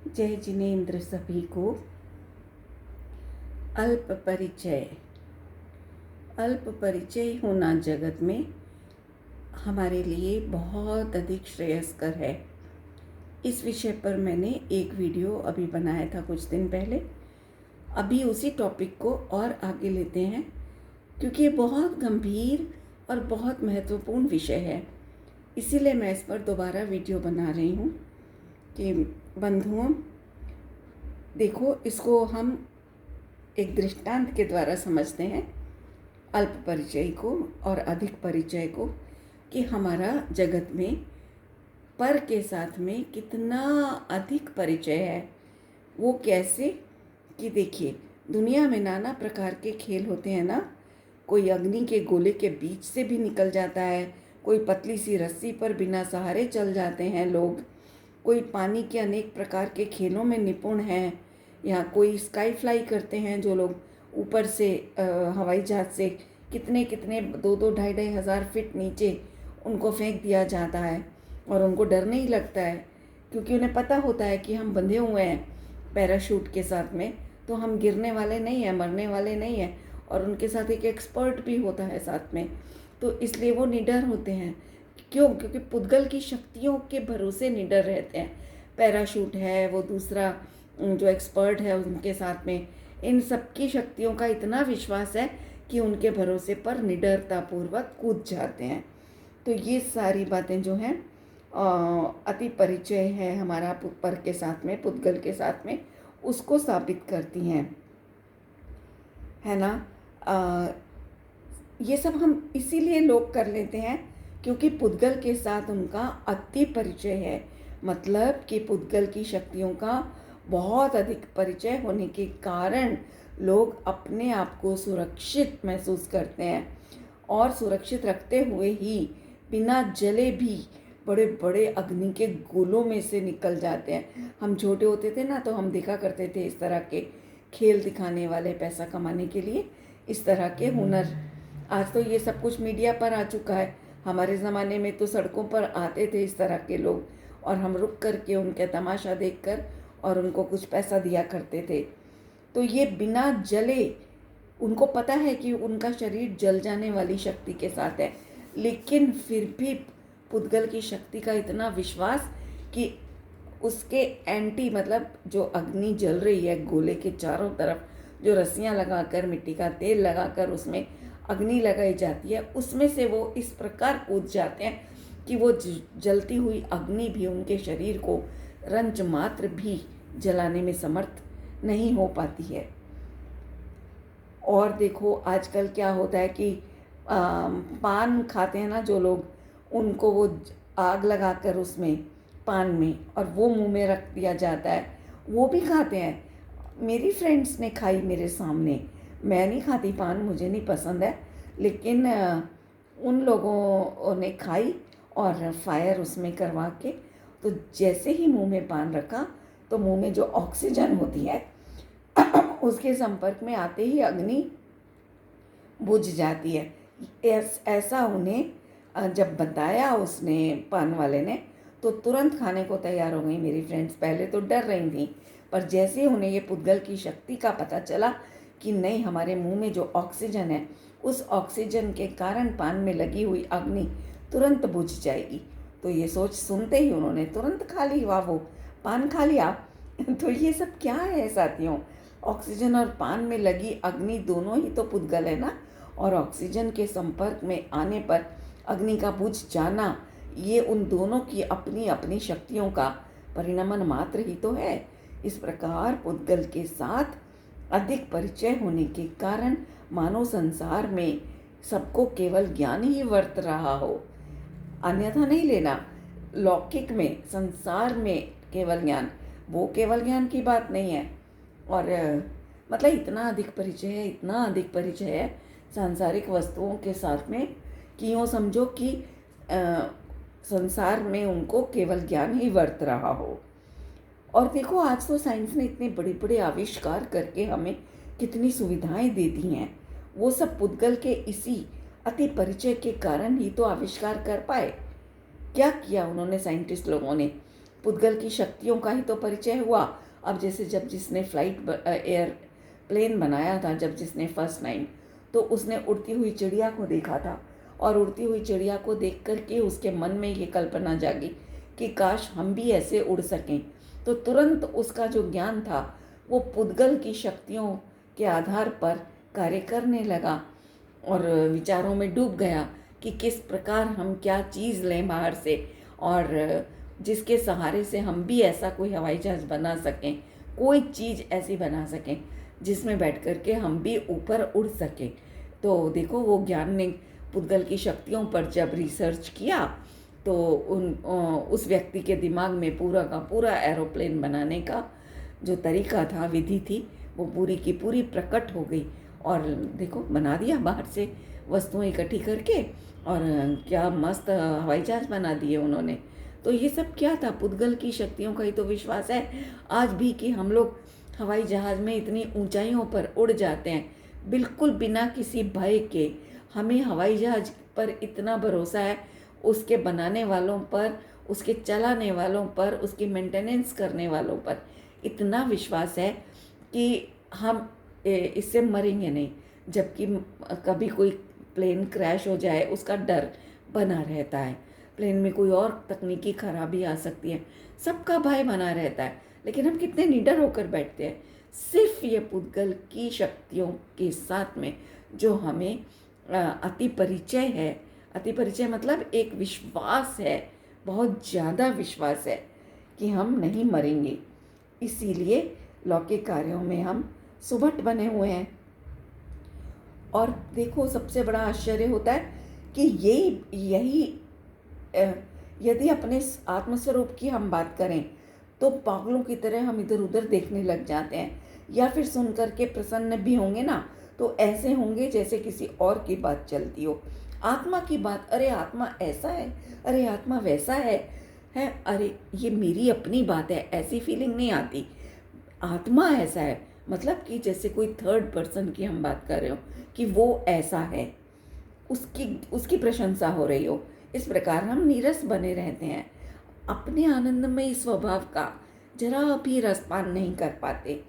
जय जिनेन्द्र सभी को। अल्प परिचय। अल्प परिचय होना जगत में हमारे लिए बहुत अधिक श्रेयस्कर है। इस विषय पर मैंने एक वीडियो अभी बनाया था कुछ दिन पहले। अभी उसी टॉपिक को और आगे लेते हैं, क्योंकि ये बहुत गंभीर और बहुत महत्वपूर्ण विषय है। इसीलिए मैं इस पर दोबारा वीडियो बना रही हूँ कि बंधुओं, देखो, इसको हम एक दृष्टांत के द्वारा समझते हैं, अल्प परिचय को और अधिक परिचय को, कि हमारा जगत में पर के साथ में कितना अधिक परिचय है। वो कैसे कि देखिए, दुनिया में नाना प्रकार के खेल होते हैं ना। कोई अग्नि के गोले के बीच से भी निकल जाता है, कोई पतली सी रस्सी पर बिना सहारे चल जाते हैं लोग, कोई पानी के अनेक प्रकार के खेलों में निपुण हैं, या कोई स्काई फ्लाई करते हैं जो लोग ऊपर से हवाई जहाज़ से कितने कितने 2-2 ढाई हज़ार फीट नीचे उनको फेंक दिया जाता है और उनको डर नहीं लगता है, क्योंकि उन्हें पता होता है कि हम बंधे हुए हैं पैराशूट के साथ में, तो हम गिरने वाले नहीं हैं, मरने वाले नहीं हैं। और उनके साथ एक एक्सपर्ट भी होता है साथ में, तो इसलिए वो निडर होते हैं। क्यों? क्योंकि पुद्गल की शक्तियों के भरोसे निडर रहते हैं। पैराशूट है, वो दूसरा जो एक्सपर्ट है उनके साथ में, इन सब की शक्तियों का इतना विश्वास है कि उनके भरोसे पर निडरतापूर्वक कूद जाते हैं। तो ये सारी बातें जो हैं अति परिचय है हमारा पर के साथ में, पुद्गल के साथ में, उसको साबित करती हैं, है ना। ये सब हम इसीलिए लोग कर लेते हैं क्योंकि पुद्गल के साथ उनका अति परिचय है। मतलब कि पुद्गल की शक्तियों का बहुत अधिक परिचय होने के कारण लोग अपने आप को सुरक्षित महसूस करते हैं, और सुरक्षित रखते हुए ही बिना जले भी बड़े बड़े अग्नि के गोलों में से निकल जाते हैं। हम छोटे होते थे ना, तो हम देखा करते थे इस तरह के खेल दिखाने वाले, पैसा कमाने के लिए इस तरह के हुनर। आज तो ये सब कुछ मीडिया पर आ चुका है। हमारे ज़माने में तो सड़कों पर आते थे इस तरह के लोग, और हम रुक करके उनके तमाशा देखकर और उनको कुछ पैसा दिया करते थे। तो ये बिना जले, उनको पता है कि उनका शरीर जल जाने वाली शक्ति के साथ है, लेकिन फिर भी पुद्गल की शक्ति का इतना विश्वास कि उसके एंटी, मतलब जो अग्नि जल रही है गोले के चारों तरफ, जो रस्सियां लगाकर, मिट्टी का तेल लगाकर उसमें अग्नि लगाई जाती है, उसमें से वो इस प्रकार कूद जाते हैं कि वो जलती हुई अग्नि भी उनके शरीर को रंच मात्र भी जलाने में समर्थ नहीं हो पाती है। और देखो, आजकल क्या होता है कि पान खाते हैं ना जो लोग, उनको वो आग लगाकर उसमें पान में, और वो मुंह में रख दिया जाता है, वो भी खाते हैं। मेरी फ्रेंड्स ने खाई मेरे सामने। मैं नहीं खाती पान, मुझे नहीं पसंद है, लेकिन उन लोगों ने खाई और फायर उसमें करवा के, तो जैसे ही मुंह में पान रखा तो मुंह में जो ऑक्सीजन होती है उसके संपर्क में आते ही अग्नि बुझ जाती है। ऐसा उन्हें जब बताया उसने, पान वाले ने, तो तुरंत खाने को तैयार हो गई मेरी फ्रेंड्स। पहले तो डर रही थी, पर जैसे ही उन्हें ये पुद्गल की शक्ति का पता चला कि नहीं, हमारे मुंह में जो ऑक्सीजन है, उस ऑक्सीजन के कारण पान में लगी हुई अग्नि तुरंत बुझ जाएगी, तो ये सोच सुनते ही उन्होंने तुरंत खा ली। वाह, वो पान खा लिया। तो ये सब क्या है साथियों? ऑक्सीजन और पान में लगी अग्नि दोनों ही तो पुद्गल है ना, और ऑक्सीजन के संपर्क में आने पर अग्नि का बुझ जाना, ये उन दोनों की अपनी अपनी शक्तियों का परिणमन मात्र ही तो है। इस प्रकार पुद्गल के साथ अधिक परिचय होने के कारण मानव संसार में सबको केवल ज्ञान ही वर्त रहा हो, अन्यथा नहीं लेना। लौकिक में, संसार में केवल ज्ञान, वो केवल ज्ञान की बात नहीं है। और मतलब इतना अधिक परिचय है, इतना अधिक परिचय है सांसारिक वस्तुओं के साथ में, कि यूँ समझो कि संसार में उनको केवल ज्ञान ही वर्त रहा हो। और देखो, आज तो साइंस ने इतने बड़े बड़े आविष्कार करके हमें कितनी सुविधाएं दे दी हैं। वो सब पुद्गल के इसी अति परिचय के कारण ही तो आविष्कार कर पाए। क्या किया उन्होंने साइंटिस्ट लोगों ने? पुद्गल की शक्तियों का ही तो परिचय हुआ। अब जैसे जब जिसने एयर प्लेन बनाया था, जब जिसने फर्स्ट टाइम, तो उसने उड़ती हुई चिड़िया को देखा था, और उड़ती हुई चिड़िया को देख कर के उसके मन में ये कल्पना जागी कि काश हम भी ऐसे उड़ सकें। तो तुरंत उसका जो ज्ञान था वो पुद्गल की शक्तियों के आधार पर कार्य करने लगा और विचारों में डूब गया कि किस प्रकार हम क्या चीज़ लें बाहर से, और जिसके सहारे से हम भी ऐसा कोई हवाई जहाज़ बना सकें, कोई चीज़ ऐसी बना सकें जिसमें बैठ कर के हम भी ऊपर उड़ सकें। तो देखो, वो ज्ञान ने पुद्गल की शक्तियों पर जब रिसर्च किया तो उस व्यक्ति के दिमाग में पूरा का पूरा एरोप्लेन बनाने का जो तरीका था, विधि थी, वो पूरी की पूरी प्रकट हो गई। और देखो, बना दिया बाहर से वस्तुएं इकट्ठी करके, और क्या मस्त हवाई जहाज़ बना दिए उन्होंने। तो ये सब क्या था? पुद्गल की शक्तियों का ही तो विश्वास है आज भी कि हम लोग हवाई जहाज़ में इतनी ऊंचाइयों पर उड़ जाते हैं बिल्कुल बिना किसी भय के। हमें हवाई जहाज़ पर इतना भरोसा है, उसके बनाने वालों पर, उसके चलाने वालों पर, उसकी मेंटेनेंस करने वालों पर इतना विश्वास है कि हम इससे मरेंगे नहीं। जबकि कभी कोई प्लेन क्रैश हो जाए उसका डर बना रहता है, प्लेन में कोई और तकनीकी खराबी आ सकती है, सबका भय बना रहता है। लेकिन हम कितने निडर होकर बैठते हैं सिर्फ ये पुद्गल की शक्तियों के साथ में, जो हमें अति परिचय है। अति परिचय मतलब एक विश्वास है, बहुत ज़्यादा विश्वास है कि हम नहीं मरेंगे। इसीलिए लौकिक कार्यों में हम सुभट बने हुए हैं। और देखो, सबसे बड़ा आश्चर्य होता है कि यही यदि अपने आत्मस्वरूप की हम बात करें तो पागलों की तरह हम इधर उधर देखने लग जाते हैं, या फिर सुन कर के प्रसन्न भी होंगे ना तो ऐसे होंगे जैसे किसी और की बात चलती हो। आत्मा की बात, अरे आत्मा ऐसा है, अरे आत्मा वैसा है, अरे ये मेरी अपनी बात है, ऐसी फीलिंग नहीं आती। आत्मा ऐसा है मतलब कि जैसे कोई थर्ड पर्सन की हम बात कर रहे हो कि वो ऐसा है, उसकी प्रशंसा हो रही हो। इस प्रकार हम नीरस बने रहते हैं, अपने आनंदमय स्वभाव का जरा भी रसपान नहीं कर पाते।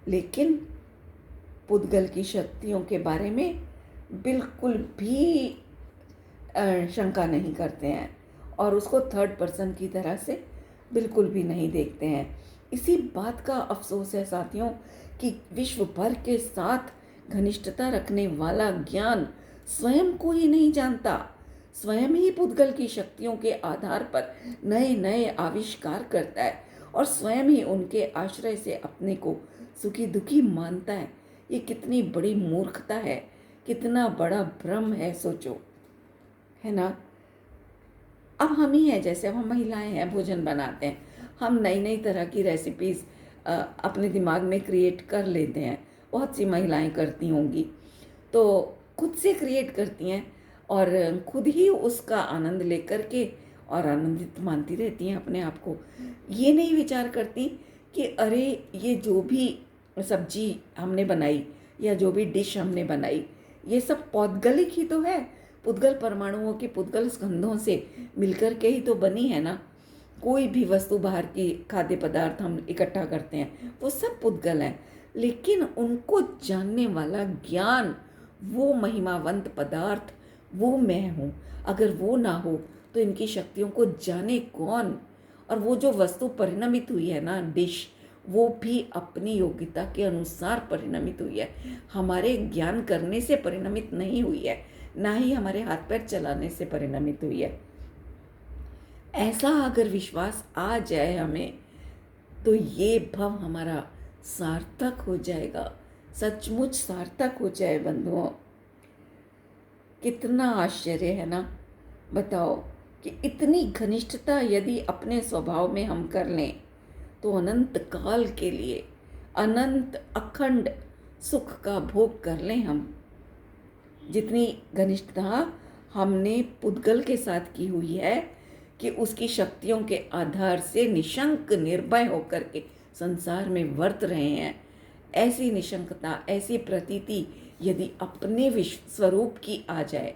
लेकिन पुद्गल की शक्तियों के बारे में बिल्कुल भी शंका नहीं करते हैं और उसको थर्ड पर्सन की तरह से बिल्कुल भी नहीं देखते हैं। इसी बात का अफसोस है साथियों कि विश्व भर के साथ घनिष्ठता रखने वाला ज्ञान स्वयं को ही नहीं जानता, स्वयं ही पुद्गल की शक्तियों के आधार पर नए नए आविष्कार करता है और स्वयं ही उनके आश्रय से अपने को सुखी दुखी मानता है। ये कितनी बड़ी मूर्खता है, कितना बड़ा भ्रम है, सोचो, है ना। अब हम ही हैं, जैसे अब हम महिलाएं हैं, भोजन बनाते हैं, हम नई नई तरह की रेसिपीज़ अपने दिमाग में क्रिएट कर लेते हैं। बहुत सी महिलाएं करती होंगी, तो खुद से क्रिएट करती हैं और खुद ही उसका आनंद लेकर के और आनंदित मानती रहती हैं अपने आप को। ये नहीं विचार करती कि अरे ये जो भी सब्जी हमने बनाई या जो भी डिश हमने बनाई, ये सब पौद्गलिक ही तो है, पुद्गल परमाणुओं के पुद्गल स्कंधों से मिलकर के ही तो बनी है ना। कोई भी वस्तु, बाहर की खाद्य पदार्थ हम इकट्ठा करते हैं, वो सब पुद्गल हैं, लेकिन उनको जानने वाला ज्ञान, वो महिमावंत पदार्थ, वो मैं हूँ। अगर वो ना हो तो इनकी शक्तियों को जाने कौन। और वो जो वस्तु परिणमित हुई है ना, डिश, वो भी अपनी योग्यता के अनुसार परिणमित हुई है, हमारे ज्ञान करने से परिणमित नहीं हुई है, ना ही हमारे हाथ पैर चलाने से परिणमित हुई है। ऐसा अगर विश्वास आ जाए हमें तो ये भव हमारा सार्थक हो जाएगा, सचमुच सार्थक हो जाए बंधुओं। कितना आश्चर्य है ना। बताओ कि इतनी घनिष्ठता यदि अपने स्वभाव में हम कर लें तो अनंत काल के लिए अनंत अखंड सुख का भोग कर लें हम। जितनी घनिष्ठता हमने पुद्गल के साथ की हुई है कि उसकी शक्तियों के आधार से निशंक निर्भय होकर के संसार में वर्त रहे हैं, ऐसी निशंकता, ऐसी प्रतीति यदि अपने विश्व स्वरूप की आ जाए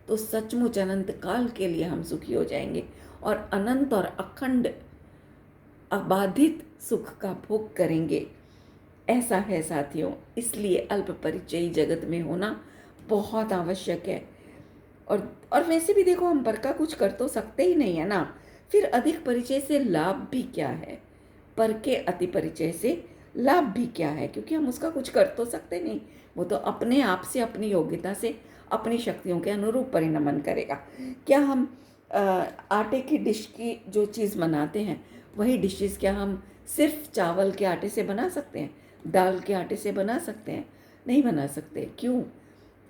तो सचमुच अनंत काल के लिए हम सुखी हो जाएंगे और अनंत और अखंड अबाधित सुख का भोग करेंगे। ऐसा है साथियों, इसलिए अल्प परिचयी जगत में होना बहुत आवश्यक है। और वैसे भी देखो, हम पर का कुछ कर तो सकते ही नहीं है ना, फिर अधिक परिचय से लाभ भी क्या है? पर के अति परिचय से लाभ भी क्या है? क्योंकि हम उसका कुछ कर तो सकते नहीं, वो तो अपने आप से, अपनी योग्यता से, अपनी शक्तियों के अनुरूप परिणमन करेगा। क्या हम आटे की डिश की जो चीज़ बनाते हैं, वही डिशेस क्या हम सिर्फ चावल के आटे से बना सकते हैं, दाल के आटे से बना सकते हैं? नहीं बना सकते। क्यों?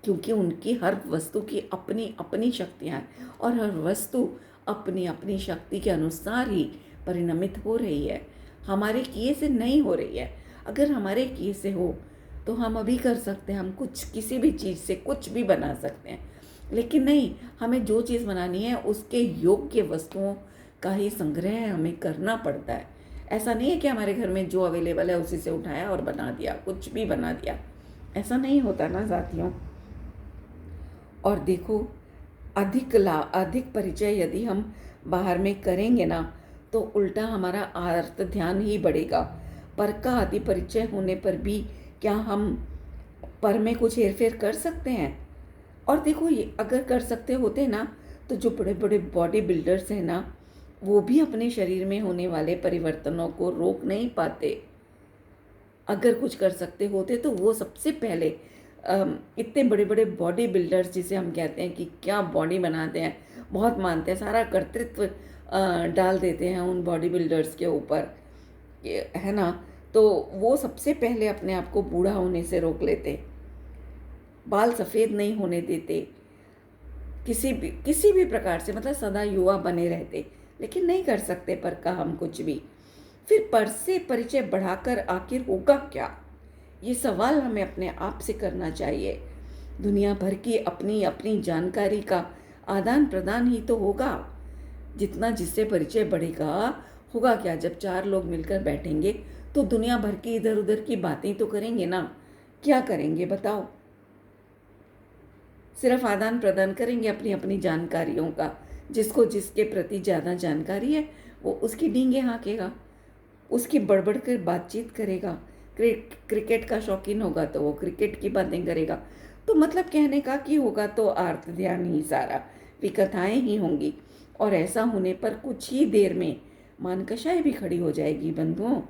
क्योंकि उनकी हर वस्तु की अपनी अपनी शक्तियाँ हैं और हर वस्तु अपनी अपनी शक्ति के अनुसार ही परिणमित हो रही है, हमारे किए से नहीं हो रही है। अगर हमारे किए से हो तो हम अभी कर सकते हैं, हम कुछ किसी भी चीज़ से कुछ भी बना सकते हैं, लेकिन नहीं, हमें जो चीज़ बनानी है उसके योग्य वस्तुओं का ही संग्रह हमें करना पड़ता है। ऐसा नहीं है कि हमारे घर में जो अवेलेबल है उसी से उठाया और बना दिया, कुछ भी बना दिया, ऐसा नहीं होता ना साथियों। और देखो, अधिक परिचय यदि हम बाहर में करेंगे ना, तो उल्टा हमारा आर्त ध्यान ही बढ़ेगा। पर का अति परिचय होने पर भी क्या हम पर में कुछ हेरफेर कर सकते हैं? और देखो, ये अगर कर सकते होते ना, तो जो बड़े बड़े बॉडी बिल्डर्स हैं ना, वो भी अपने शरीर में होने वाले परिवर्तनों को रोक नहीं पाते। अगर कुछ कर सकते होते तो वो सबसे पहले इतने बड़े बड़े बॉडी बिल्डर्स, जिसे हम कहते हैं कि क्या बॉडी बनाते हैं, बहुत मानते हैं, सारा कर्तृत्व डाल देते हैं उन बॉडी बिल्डर्स के ऊपर, है ना, तो वो सबसे पहले अपने आप को बूढ़ा होने से रोक लेते, बाल सफ़ेद नहीं होने देते, किसी भी प्रकार से, मतलब सदा युवा बने रहते। लेकिन नहीं कर सकते पर का हम कुछ भी। फिर पर से परिचय बढ़ाकर आखिर होगा क्या? ये सवाल हमें अपने आप से करना चाहिए। दुनिया भर की अपनी अपनी जानकारी का आदान प्रदान ही तो होगा। जितना जिससे परिचय बढ़ेगा, होगा क्या? जब चार लोग मिलकर बैठेंगे तो दुनिया भर की इधर उधर की बातें तो करेंगे ना। क्या करेंगे बताओ? सिर्फ आदान प्रदान करेंगे अपनी अपनी जानकारियों का। जिसको जिसके प्रति ज़्यादा जानकारी है वो उसकी डींगे हाँकेगा, उसकी बढ़ कर बातचीत करेगा। क्रिकेट का शौकीन होगा तो वो क्रिकेट की बातें करेगा। तो मतलब कहने का कि होगा तो आर्त ध्यान ही सारा, विकथाएं ही होंगी। और ऐसा होने पर कुछ ही देर में मानकशाएं भी खड़ी हो जाएगी बंधुओं।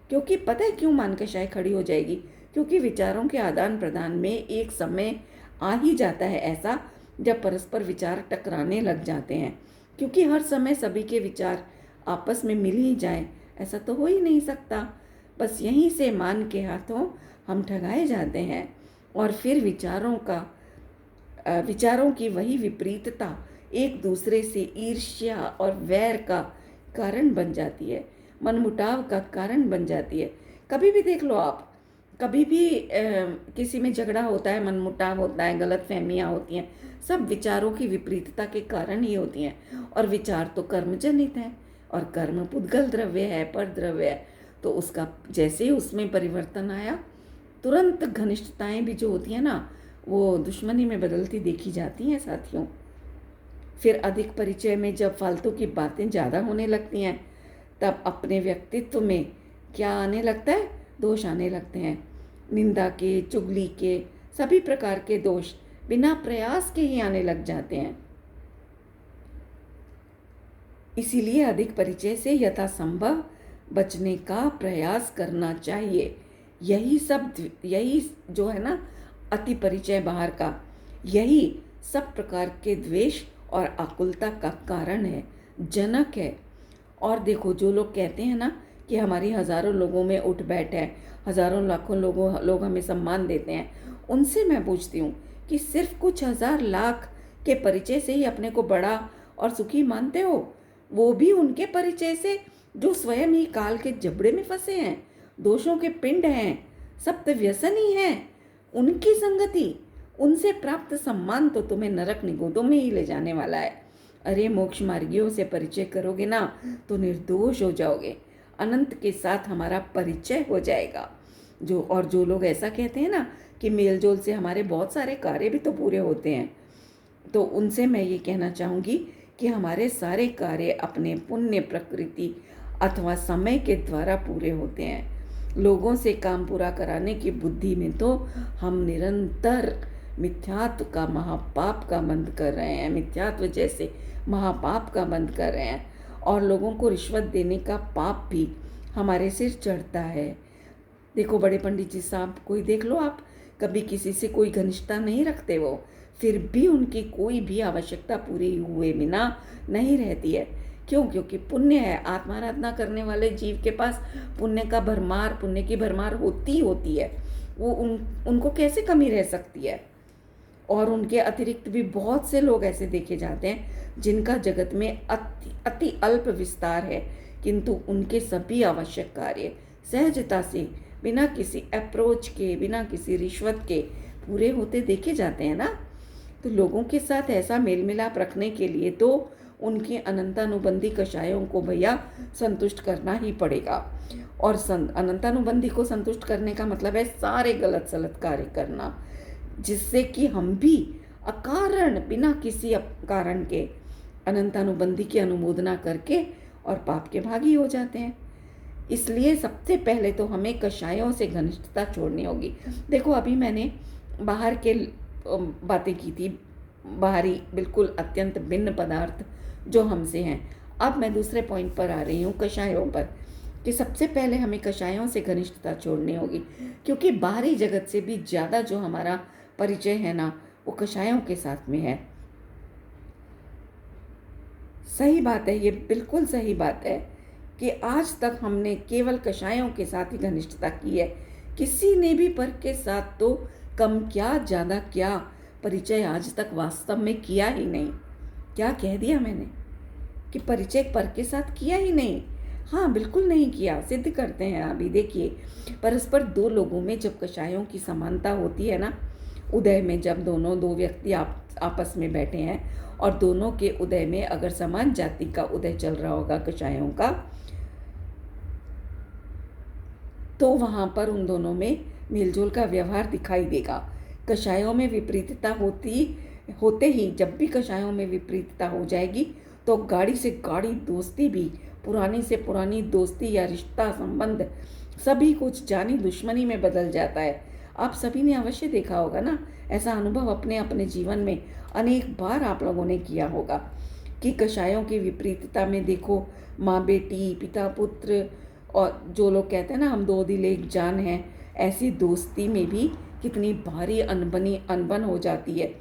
क्योंकि पता है क्यों मानकशाएं खड़ी हो जाएगी? क्योंकि विचारों के आदान प्रदान में एक समय आ ही जाता है ऐसा, जब परस्पर विचार टकराने लग जाते हैं। क्योंकि हर समय सभी के विचार आपस में मिल ही जाएं, ऐसा तो हो ही नहीं सकता। बस यहीं से मान के हाथों हम ठगाए जाते हैं। और फिर विचारों की वही विपरीतता एक दूसरे से ईर्ष्या और वैर का कारण बन जाती है, मनमुटाव का कारण बन जाती है। कभी भी देख लो आप, कभी भी किसी में झगड़ा होता है, मनमुटाव होता है, गलतफहमियां होती हैं, सब विचारों की विपरीतता के कारण ही होती हैं। और विचार तो कर्मजनित है, और कर्म पुद्गल द्रव्य है, पर द्रव्य है। तो उसका जैसे ही उसमें परिवर्तन आया, तुरंत घनिष्ठताएं भी जो होती हैं ना, वो दुश्मनी में बदलती देखी जाती हैं साथियों। फिर अधिक परिचय में जब फालतू की बातें ज़्यादा होने लगती हैं, तब अपने व्यक्तित्व में क्या आने लगता है? दोष आने लगते हैं। निंदा के, चुगली के, सभी प्रकार के दोष बिना प्रयास के ही आने लग जाते हैं। इसीलिए अधिक परिचय से यथासंभव बचने का प्रयास करना चाहिए। यही जो है ना, अति परिचय बाहर का, यही सब प्रकार के द्वेष और आकुलता का कारण है, जनक है। और देखो, जो लोग कहते हैं ना कि हमारी हज़ारों लोगों में उठ बैठ है, हज़ारों लाखों लोग हमें सम्मान देते हैं, उनसे मैं पूछती हूँ कि सिर्फ कुछ हज़ार लाख के परिचय से ही अपने को बड़ा और सुखी मानते हो? वो भी उनके परिचय से जो स्वयं ही काल के जबड़े में फंसे हैं, दोषों के पिंड हैं, सप्त व्यसनी हैं। उनकी संगति, उनसे प्राप्त सम्मान तो तुम्हें नरक निगोदों में ही ले जाने वाला है। अरे मोक्ष मार्गियों से परिचय करोगे ना तो निर्दोष हो जाओगे, अनंत के साथ हमारा परिचय हो जाएगा। जो लोग ऐसा कहते हैं ना कि मेलजोल से हमारे बहुत सारे कार्य भी तो पूरे होते हैं, तो उनसे मैं ये कहना चाहूँगी कि हमारे सारे कार्य अपने पुण्य प्रकृति, अथवा समय के द्वारा पूरे होते हैं। लोगों से काम पूरा कराने की बुद्धि में तो हम निरंतर मिथ्यात्व का महापाप का बंद कर रहे हैं, मिथ्यात्व जैसे महापाप का बंद कर रहे हैं, और लोगों को रिश्वत देने का पाप भी हमारे सिर चढ़ता है। देखो बड़े पंडित जी साहब कोई देख लो आप, कभी किसी से कोई घनिष्ठता नहीं रखते, वो फिर भी उनकी कोई भी आवश्यकता पूरी हुए बिना नहीं रहती है। क्यों? क्योंकि पुण्य है। आत्माराधना करने वाले जीव के पास पुण्य की भरमार होती है। वो उनको कैसे कमी रह सकती है? और उनके अतिरिक्त भी बहुत से लोग ऐसे देखे जाते हैं जिनका जगत में अति अल्प विस्तार है, किंतु उनके सभी आवश्यक कार्य सहजता से बिना किसी अप्रोच के, बिना किसी रिश्वत के पूरे होते देखे जाते हैं ना। तो लोगों के साथ ऐसा मेल मिलाप रखने के लिए तो उनकी अनंतानुबंधी कषायों को भैया संतुष्ट करना ही पड़ेगा। और अनंतानुबंधी को संतुष्ट करने का मतलब है सारे गलत सलत कार्य करना, जिससे कि हम भी अकारण बिना किसी कारण के अनंतानुबंधी की अनुमोदना करके और पाप के भागी हो जाते हैं। इसलिए सबसे पहले तो हमें कषायों से घनिष्ठता छोड़नी होगी। देखो अभी मैंने बाहर के बातें की थी, बाहरी बिल्कुल अत्यंत भिन्न पदार्थ जो हमसे हैं। अब मैं दूसरे पॉइंट पर आ रही हूँ, कषायों पर, कि सबसे पहले हमें कषायों से घनिष्ठता छोड़नी होगी, क्योंकि बाहरी जगत से भी ज़्यादा जो हमारा परिचय है ना, वो कषायों के साथ में है। सही बात है, ये बिल्कुल सही बात है कि आज तक हमने केवल कषायों के साथ ही घनिष्ठता की है। किसी ने भी पर के साथ तो कम क्या ज़्यादा क्या परिचय आज तक वास्तव में किया ही नहीं। क्या कह दिया मैंने कि परिचय पर के साथ किया ही नहीं? हाँ, बिल्कुल नहीं किया। सिद्ध करते हैं। अभी देखिए, परस्पर दो लोगों में जब कषायों की समानता होती है ना, उदय में जब दो व्यक्ति आपस में बैठे हैं और दोनों के उदय में अगर समान जाति का उदय चल रहा होगा कषायों का, तो वहाँ पर उन दोनों में मेलजोल का व्यवहार दिखाई देगा। कषायों में विपरीतता होते ही, जब भी कषायों में विपरीतता हो जाएगी तो गाढ़ी से गाढ़ी दोस्ती भी पुरानी से पुरानी दोस्ती या रिश्ता संबंध सभी कुछ जानी दुश्मनी में बदल जाता है। आप सभी ने अवश्य देखा होगा ना, ऐसा अनुभव अपने अपने जीवन में अनेक बार आप लोगों ने किया होगा कि कषायों की विपरीतता में देखो, माँ बेटी, पिता पुत्र, और जो लोग कहते हैं ना हम दो दिल एक जान हैं, ऐसी दोस्ती में भी कितनी भारी अनबन हो जाती है।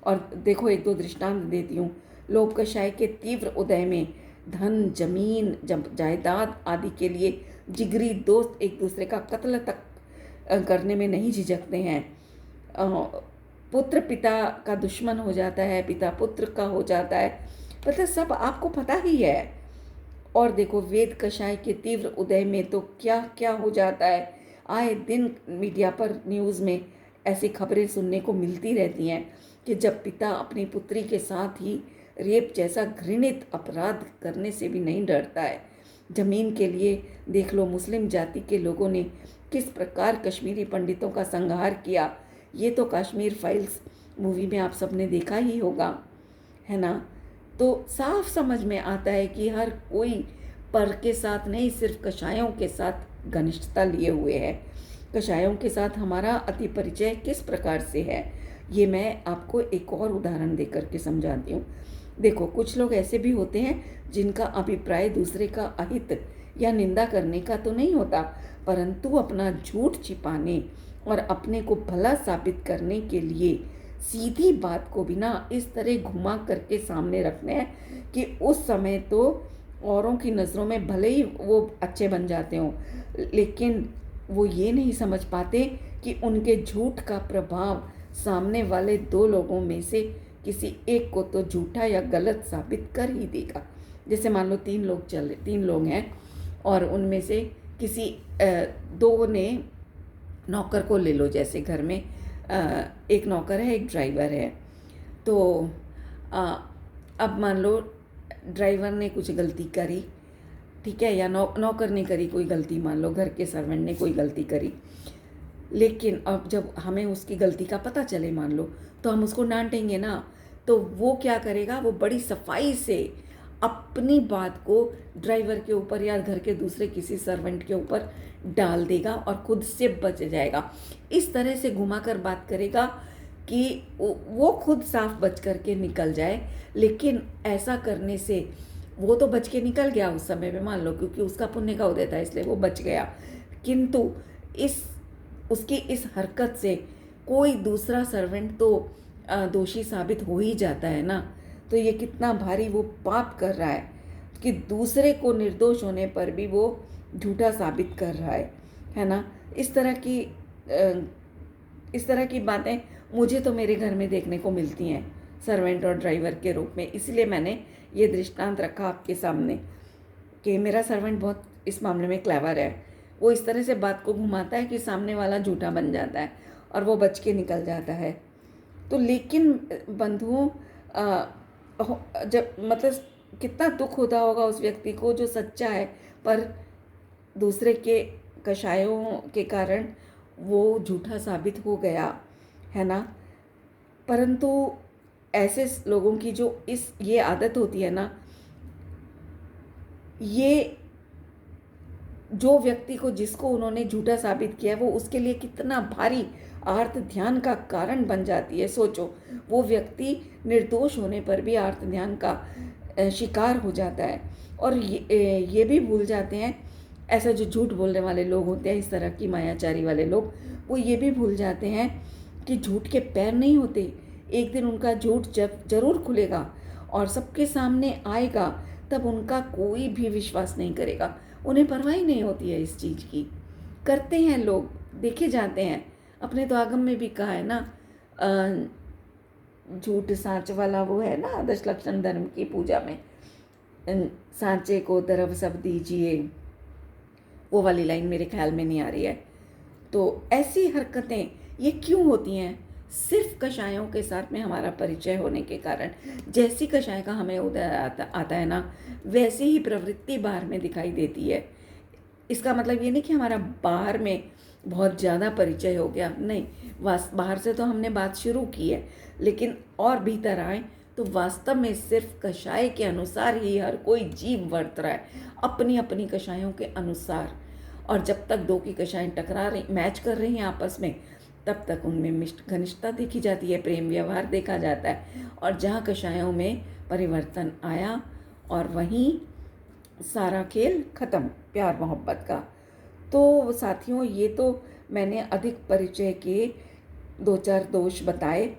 और देखो एक दो दृष्टांत देती हूँ। लोभ कषाय के तीव्र उदय में धन, जमीन, जायदाद आदि के लिए जिगरी दोस्त एक दूसरे का कत्ल तक करने में नहीं झिझकते हैं। पुत्र पिता का दुश्मन हो जाता है, पिता पुत्र का हो जाता है, मतलब सब आपको पता ही है। और देखो वेद कषाय के तीव्र उदय में तो क्या क्या हो जाता है। आए दिन मीडिया पर, न्यूज़ में ऐसी खबरें सुनने को मिलती रहती हैं कि जब पिता अपनी पुत्री के साथ ही रेप जैसा घृणित अपराध करने से भी नहीं डरता है। जमीन के लिए देख लो, मुस्लिम जाति के लोगों ने किस प्रकार कश्मीरी पंडितों का संहार किया। ये तो कश्मीर फाइल्स मूवी में आप सबने देखा ही होगा, है ना। तो साफ समझ में आता है कि हर कोई पर के साथ नहीं, सिर्फ कषायों के साथ घनिष्ठता लिए हुए है। कषायों के साथ हमारा अति परिचय किस प्रकार से है, ये मैं आपको एक और उदाहरण देकर के समझाती हूँ। देखो कुछ लोग ऐसे भी होते हैं जिनका अभिप्राय दूसरे का अहित या निंदा करने का तो नहीं होता, परंतु अपना झूठ छिपाने और अपने को भला साबित करने के लिए सीधी बात को बिना इस तरह घुमा करके सामने रखने हैं कि उस समय तो औरों की नज़रों में भले ही वो अच्छे बन जाते हों, लेकिन वो ये नहीं समझ पाते कि उनके झूठ का प्रभाव सामने वाले दो लोगों में से किसी एक को तो झूठा या गलत साबित कर ही देगा। जैसे मान लो तीन लोग हैं और उनमें से किसी दो ने, नौकर को ले लो, जैसे घर में एक नौकर है, एक ड्राइवर है। तो अब मान लो ड्राइवर ने कुछ गलती करी, ठीक है, या नौकर ने करी कोई गलती, मान लो घर के सर्वेंट ने कोई गलती करी, लेकिन अब जब हमें उसकी गलती का पता चले मान लो, तो हम उसको डांटेंगे ना। तो वो क्या करेगा, वो बड़ी सफाई से अपनी बात को ड्राइवर के ऊपर या घर के दूसरे किसी सर्वेंट के ऊपर डाल देगा और खुद से बच जाएगा। इस तरह से घुमाकर बात करेगा कि वो खुद साफ बच करके निकल जाए। लेकिन ऐसा करने से वो तो बच के निकल गया उस समय में, मान लो, क्योंकि उसका पुण्य का उदय था इसलिए वो बच गया, किंतु उसकी इस हरकत से कोई दूसरा सर्वेंट तो दोषी साबित हो ही जाता है ना। तो ये कितना भारी वो पाप कर रहा है कि दूसरे को निर्दोष होने पर भी वो झूठा साबित कर रहा है ना। इस तरह की बातें मुझे तो मेरे घर में देखने को मिलती हैं सर्वेंट और ड्राइवर के रूप में। इसलिए मैंने ये दृष्टांत रखा आपके सामने कि मेरा सर्वेंट बहुत इस मामले में क्लेवर है। वो इस तरह से बात को घुमाता है कि सामने वाला झूठा बन जाता है और वो बच के निकल जाता है। तो लेकिन बंधुओं, जब मतलब कितना दुख होता होगा उस व्यक्ति को जो सच्चा है पर दूसरे के कषायों के कारण वो झूठा साबित हो गया, है ना। परंतु ऐसे लोगों की जो ये आदत होती है ना, ये जो व्यक्ति को जिसको उन्होंने झूठा साबित किया वो उसके लिए कितना भारी आर्त ध्यान का कारण बन जाती है। सोचो, वो व्यक्ति निर्दोष होने पर भी आर्त ध्यान का शिकार हो जाता है। और ये भी भूल जाते हैं, ऐसा जो झूठ बोलने वाले लोग होते हैं, इस तरह की मायाचारी वाले लोग, वो ये भी भूल जाते हैं कि झूठ के पैर नहीं होते। एक दिन उनका झूठ जब जरूर खुलेगा और सबके सामने आएगा, तब उनका कोई भी विश्वास नहीं करेगा। उन्हें परवाह ही नहीं होती है इस चीज़ की। करते हैं लोग, देखे जाते हैं। अपने तो आगम में भी कहा है ना, झूठ साँच वाला वो है ना, दशलक्षण धर्म की पूजा में, सांचे को द्रव सब दीजिए, वो वाली लाइन मेरे ख्याल में नहीं आ रही है। तो ऐसी हरकतें ये क्यों होती हैं? सिर्फ कषायों के साथ में हमारा परिचय होने के कारण। जैसी कषाय का हमें उदय आता है ना, वैसी ही प्रवृत्ति बाहर में दिखाई देती है। इसका मतलब ये नहीं कि हमारा बाहर में बहुत ज़्यादा परिचय हो गया, नहीं। बाहर से तो हमने बात शुरू की है, लेकिन और भीतर आए तो वास्तव में सिर्फ कषाय के अनुसार ही हर कोई जीव वर्त रहा है, अपनी अपनी कषायों के अनुसार। और जब तक दो की कषाएं टकरा रही, मैच कर रही हैं आपस में, तब तक उनमें घनिष्ठता देखी जाती है, प्रेम व्यवहार देखा जाता है। और जहाँ कषायों में परिवर्तन आया और वहीं सारा खेल ख़त्म प्यार मोहब्बत का। तो साथियों, ये तो मैंने अधिक परिचय के 2-4 दोष बताए।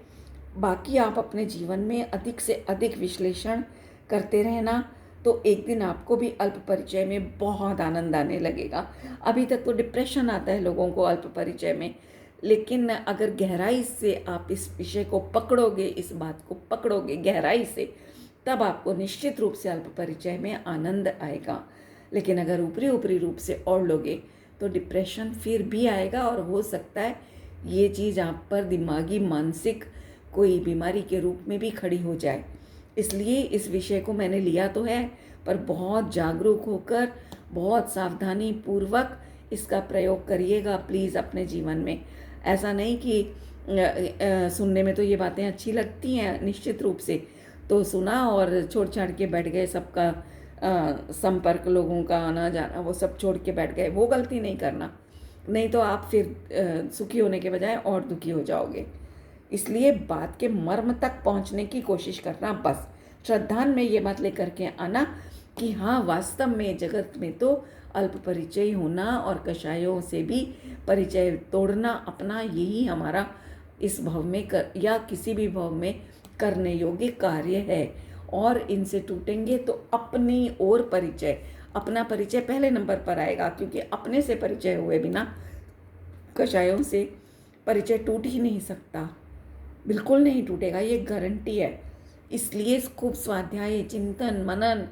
बाकी आप अपने जीवन में अधिक से अधिक विश्लेषण करते रहना, तो एक दिन आपको भी अल्प परिचय में बहुत आनंद आने लगेगा। अभी तक तो डिप्रेशन आता है लोगों को अल्प परिचय में, लेकिन अगर गहराई से आप इस विषय को पकड़ोगे, इस बात को पकड़ोगे गहराई से, तब आपको निश्चित रूप से अल्प परिचय में आनंद आएगा। लेकिन अगर ऊपरी ऊपरी रूप से ओढ़ लोगे तो डिप्रेशन फिर भी आएगा, और हो सकता है ये चीज़ आप पर दिमागी मानसिक कोई बीमारी के रूप में भी खड़ी हो जाए। इसलिए इस विषय को मैंने लिया तो है, पर बहुत जागरूक होकर, बहुत सावधानी पूर्वक इसका प्रयोग करिएगा प्लीज़ अपने जीवन में। ऐसा नहीं कि सुनने में तो ये बातें अच्छी लगती हैं निश्चित रूप से, तो सुना और छोड़ छाड़ के बैठ गए, सबका संपर्क, लोगों का आना जाना, वो सब छोड़ के बैठ गए। वो गलती नहीं करना, नहीं तो आप फिर सुखी होने के बजाय और दुखी हो जाओगे। इसलिए बात के मर्म तक पहुंचने की कोशिश करना बस। श्रद्धान में ये मत लेकर के आना कि हाँ, वास्तव में जगत में तो अल्प परिचय होना और कषायों से भी परिचय तोड़ना अपना, यही हमारा इस भव में या किसी भी भव में करने योग्य कार्य है। और इनसे टूटेंगे तो अपनी ओर परिचय, अपना परिचय पहले नंबर पर आएगा, क्योंकि अपने से परिचय हुए बिना कषायों से परिचय टूट ही नहीं सकता, बिल्कुल नहीं टूटेगा, ये गारंटी है। इसलिए खूब स्वाध्याय, चिंतन, मनन,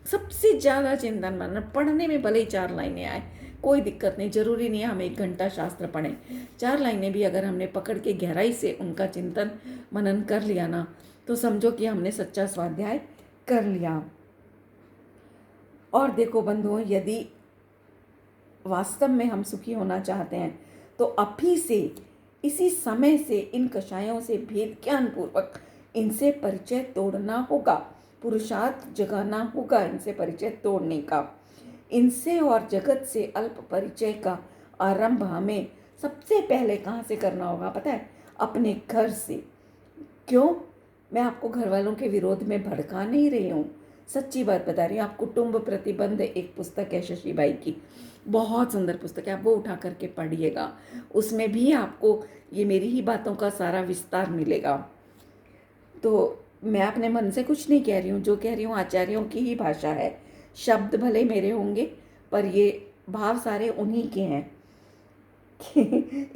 सबसे ज़्यादा चिंतन मनन। पढ़ने में भले ही 4 लाइनें आए, कोई दिक्कत नहीं, ज़रूरी नहीं है हम 1 घंटा शास्त्र पढ़ें। 4 लाइनें भी अगर हमने पकड़ के गहराई से उनका चिंतन मनन कर लिया ना, तो समझो कि हमने सच्चा स्वाध्याय कर लिया। और देखो बंधुओं, यदि वास्तव में हम सुखी होना चाहते हैं तो अभी से, इसी समय से इन कषायों से भेद ज्ञान पूर्वक इनसे परिचय तोड़ना होगा। पुरुषार्थ जगाना होगा इनसे परिचय तोड़ने का। इनसे और जगत से अल्प परिचय का आरंभ हमें सबसे पहले कहाँ से करना होगा पता है? अपने घर से। क्यों? मैं आपको घर वालों के विरोध में भड़का नहीं रही हूँ, सच्ची बात बता रही हूँ। आप कुटुंब प्रतिबंध एक पुस्तक है शशिबाई की, बहुत सुंदर पुस्तक है, आप वो उठा करके पढ़िएगा। उसमें भी आपको ये मेरी ही बातों का सारा विस्तार मिलेगा। तो मैं अपने मन से कुछ नहीं कह रही हूँ, जो कह रही हूँ आचार्यों की ही भाषा है। शब्द भले मेरे होंगे पर ये भाव सारे उन्हीं के हैं।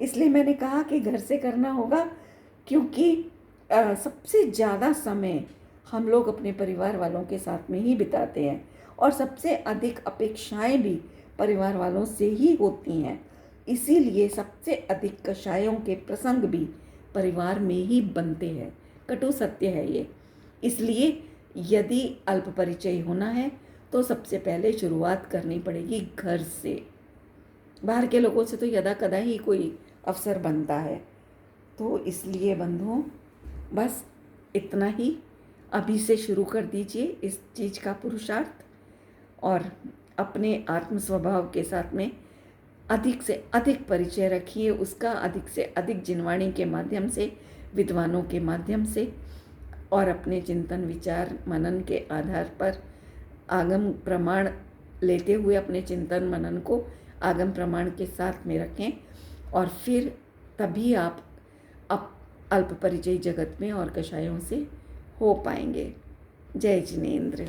इसलिए मैंने कहा कि घर से करना होगा, क्योंकि सबसे ज़्यादा समय हम लोग अपने परिवार वालों के साथ में ही बिताते हैं और सबसे अधिक अपेक्षाएं भी परिवार वालों से ही होती हैं। इसीलिए सबसे अधिक कषायों के प्रसंग भी परिवार में ही बनते हैं। कटु सत्य है ये। इसलिए यदि अल्प परिचय होना है तो सबसे पहले शुरुआत करनी पड़ेगी घर से। बाहर के लोगों से तो यदा कदा ही कोई अवसर बनता है। तो इसलिए बंधुओं, बस इतना ही अभी से शुरू कर दीजिए इस चीज़ का पुरुषार्थ, और अपने आत्म स्वभाव के साथ में अधिक से अधिक परिचय रखिए उसका, अधिक से अधिक जिनवाणी के माध्यम से, विद्वानों के माध्यम से, और अपने चिंतन विचार मनन के आधार पर आगम प्रमाण लेते हुए अपने चिंतन मनन को आगम प्रमाण के साथ में रखें, और फिर तभी आप अल्प परिचय जगत में और कषायों से हो पाएंगे। जय जिनेंद्र।